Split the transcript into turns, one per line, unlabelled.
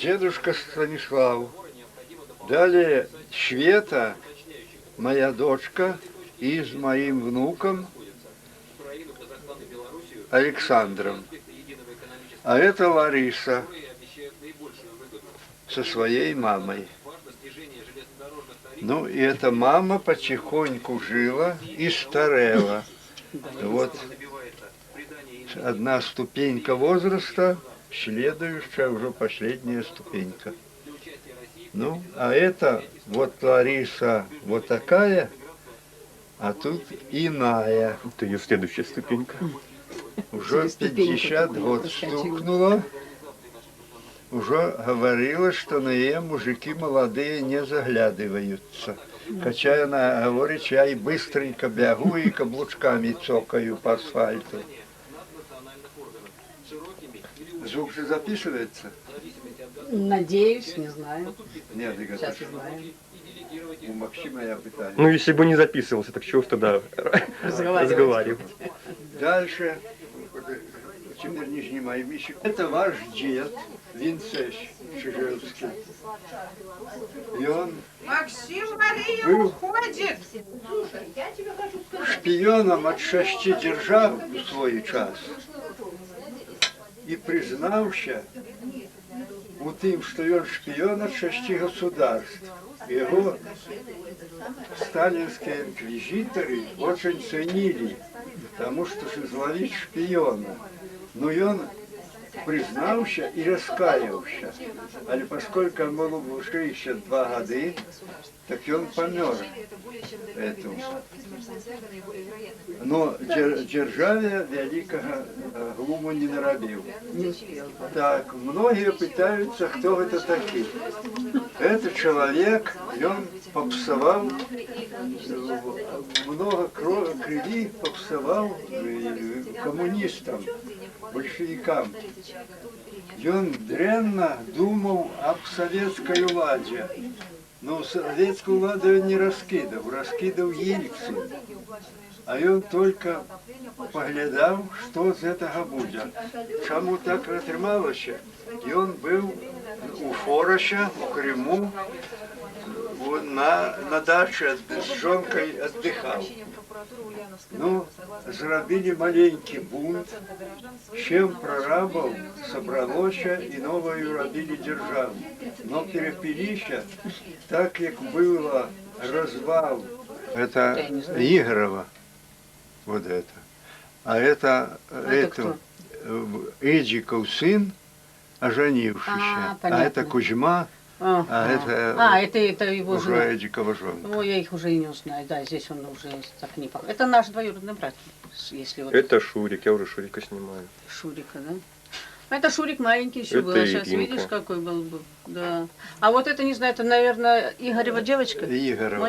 дедушка Станислав. Далее Света, моя дочка, и с моим внуком Александром. А это Лариса со своей мамой. Ну, и эта мама потихоньку жила и старела. Вот одна ступенька возраста, следующая уже последняя ступенька. Ну, а это вот Лариса вот такая, а тут иная.
Это ее следующая ступенька.
Уже 50 год стукнуло. Уже говорила, что на нее мужики молодые не заглядываются. Хотя она говорит, я и быстренько бегу, и каблучками цокаю по асфальту. Звук же записывается?
Надеюсь, не знаю.
Нет,
Сейчас узнаем.
у Максима я пытаюсь.
Ну, если бы не записывался, так чего ж тогда разговаривать?
Дальше. Теперь не снимай мишек. Это ваш дед, Винцеш Чижевский. И он
Максим, Мария
был
уходит.
шпионом от 6 держав у свой час. И признался у тем, что он шпион от 6 государств. Его сталинские инквизиторы очень ценили, потому что же зловить шпиона. Но он признался и раскаялся. А поскольку ему было 62 года, так он помер. Но державе великого глуму не наробил. Так, многие пытаются, кто это такой. Это человек, и он попсовал, много крови попсовал коммунистам, большевикам. И он дрянно думал об советской владе. Но советскую владу он не раскидал, раскидал Ельцин. А он только поглядал, что з этого будет. Чому так атрымалася? И он был у Фороща, у Крыму, на даче с жонкой отдыхал. Ну, зрабили маленький бунт, чем прорабов собралося и новую робили державу. Но перепилися, так как было развал. Это Игорова, вот это. А это Эдиков сын, оженившийся. А это Кузьма.
Это его
уже
жена.
Эдикова жена.
Ну, я их уже и не знаю. Да, здесь он уже так не похож. Это наш двоюродный брат. Если вот...
Это Шурик, я уже Шурика снимаю.
Шурика, да? Это Шурик маленький еще
Это
был, а сейчас
Иринка.
видишь, какой был. Да. А вот это, не знаю, это, наверное, Игорева девочка?
Игорова.